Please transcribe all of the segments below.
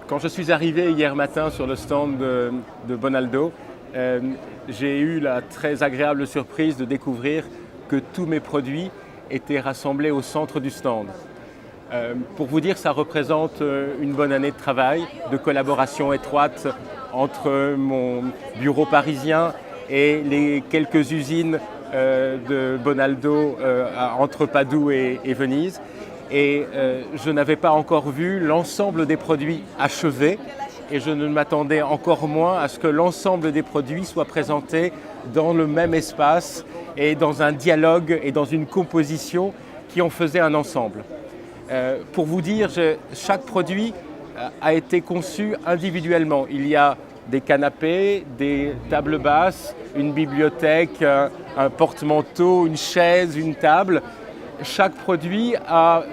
Quand je suis arrivé hier matin sur le stand de Bonaldo, j'ai eu la très agréable surprise de découvrir que tous mes produits étaient rassemblés au centre du stand. Pour vous dire, ça représente une bonne année de travail, de collaboration étroite entre mon bureau parisien et les quelques usines de Bonaldo entre Padoue et Venise. Et je n'avais pas encore vu l'ensemble des produits achevés et je ne m'attendais encore moins à ce que l'ensemble des produits soient présentés dans le même espace et dans un dialogue et dans une composition qui en faisait un ensemble. Pour vous dire, chaque produit a été conçu individuellement. Il y a des canapés, des tables basses, une bibliothèque, un porte-manteau, une chaise, une table. Chaque produit a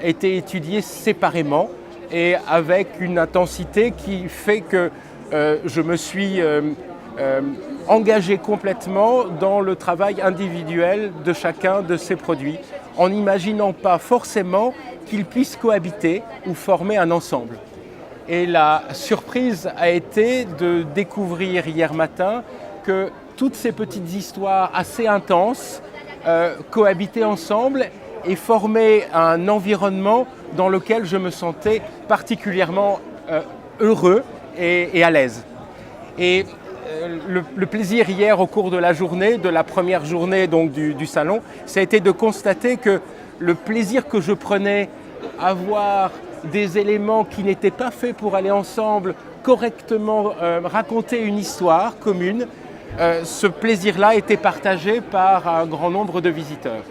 été étudié séparément et avec une intensité qui fait que je me suis engagé complètement dans le travail individuel de chacun de ces produits, en n'imaginant pas forcément qu'ils puissent cohabiter ou former un ensemble. Et la surprise a été de découvrir hier matin que toutes ces petites histoires assez intenses cohabiter ensemble et former un environnement dans lequel je me sentais particulièrement heureux et à l'aise. Et le plaisir hier au cours de la journée, de la première journée donc, du salon, ça a été de constater que le plaisir que je prenais à voir des éléments qui n'étaient pas faits pour aller ensemble, correctement raconter une histoire commune, ce plaisir-là était partagé par un grand nombre de visiteurs.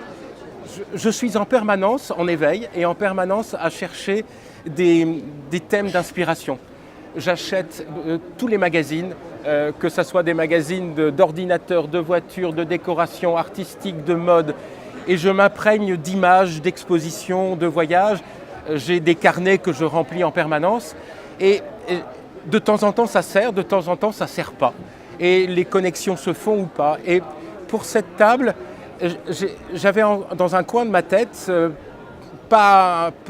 Je suis en permanence en éveil et en permanence à chercher des thèmes d'inspiration. J'achète tous les magazines, que ce soit des magazines d'ordinateurs, de voitures, de décoration artistique, de mode, et je m'imprègne d'images, d'expositions, de voyages. J'ai des carnets que je remplis en permanence et de temps en temps ça sert, de temps en temps ça ne sert pas. Et les connexions se font ou pas. Et pour cette table, j'avais dans un coin de ma tête,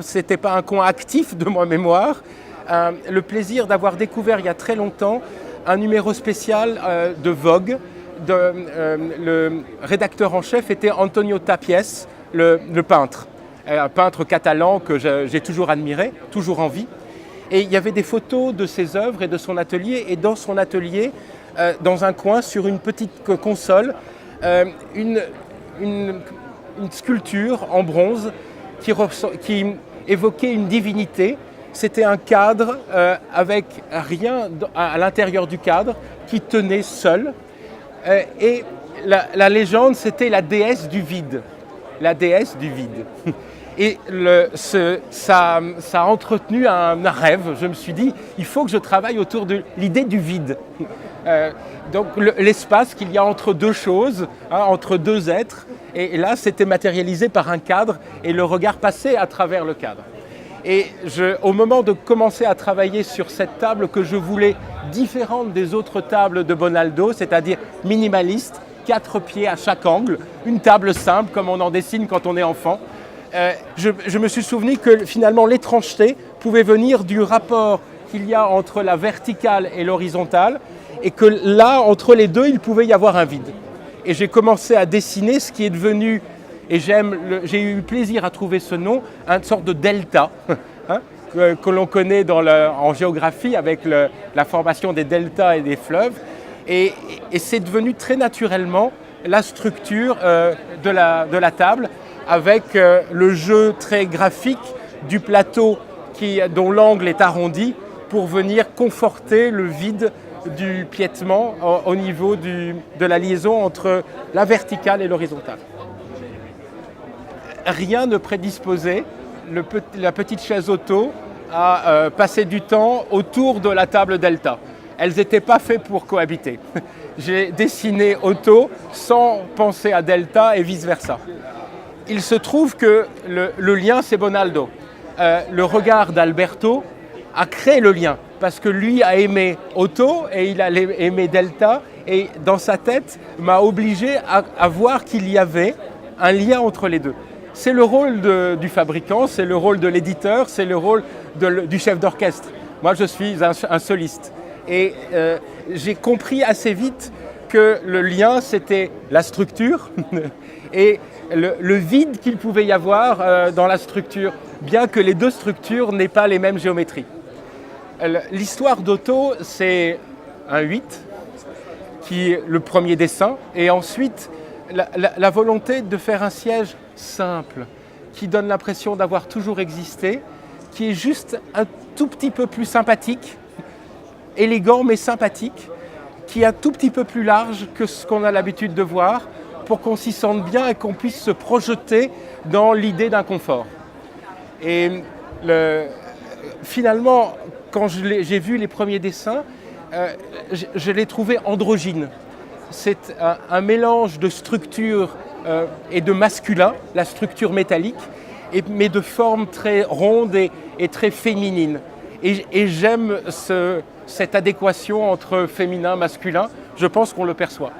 c'était pas un coin actif de ma mémoire, le plaisir d'avoir découvert il y a très longtemps un numéro spécial de Vogue. Le rédacteur en chef était Antonio Tapies, le peintre. Un peintre catalan que j'ai toujours admiré, toujours en vie. Et il y avait des photos de ses œuvres et de son atelier. Et dans son atelier, dans un coin, sur une petite console, une sculpture en bronze qui évoquait une divinité. C'était un cadre avec rien à l'intérieur du cadre qui tenait seul. Et la légende, c'était la déesse du vide. La déesse du vide. Et ça a entretenu un rêve. Je me suis dit, il faut que je travaille autour de l'idée du vide. Donc l'espace qu'il y a entre deux choses, entre deux êtres. Et là, c'était matérialisé par un cadre et le regard passait à travers le cadre. Et au moment de commencer à travailler sur cette table que je voulais différente des autres tables de Bonaldo, c'est-à-dire minimaliste, 4 pieds à chaque angle, une table simple comme on en dessine quand on est enfant, je me suis souvenu que finalement l'étrangeté pouvait venir du rapport qu'il y a entre la verticale et l'horizontale et que là, entre les deux, il pouvait y avoir un vide. Et j'ai commencé à dessiner ce qui est devenu, et j'ai eu plaisir à trouver ce nom, une sorte de delta que l'on connaît en géographie avec la formation des deltas et des fleuves. Et c'est devenu très naturellement la structure de la table avec le jeu très graphique du plateau dont l'angle est arrondi pour venir conforter le vide du piétement au niveau de la liaison entre la verticale et l'horizontale. Rien ne prédisposait la petite chaise auto à passer du temps autour de la table delta. Elles n'étaient pas faites pour cohabiter. J'ai dessiné auto sans penser à delta et vice-versa. Il se trouve que le lien, c'est Bonaldo. Le regard d'Alberto a créé le lien parce que lui a aimé auto et il a aimé delta et dans sa tête m'a obligé à voir qu'il y avait un lien entre les deux. C'est le rôle du fabricant, c'est le rôle de l'éditeur, c'est le rôle du chef d'orchestre. Moi, je suis un soliste. Et j'ai compris assez vite que le lien, c'était la structure et le vide qu'il pouvait y avoir dans la structure, bien que les deux structures n'aient pas les mêmes géométries. L'histoire d'Otto, c'est un 8, qui est le premier dessin, et ensuite la volonté de faire un siège simple, qui donne l'impression d'avoir toujours existé, qui est juste un tout petit peu plus sympathique, élégant mais sympathique, qui est un tout petit peu plus large que ce qu'on a l'habitude de voir, pour qu'on s'y sente bien et qu'on puisse se projeter dans l'idée d'un confort. Et finalement, quand j'ai vu les premiers dessins, je l'ai trouvé androgyne. C'est un mélange de structure et de masculin, la structure métallique, mais de forme très ronde et très féminine. Et j'aime cette adéquation entre féminin et masculin. Je pense qu'on le perçoit.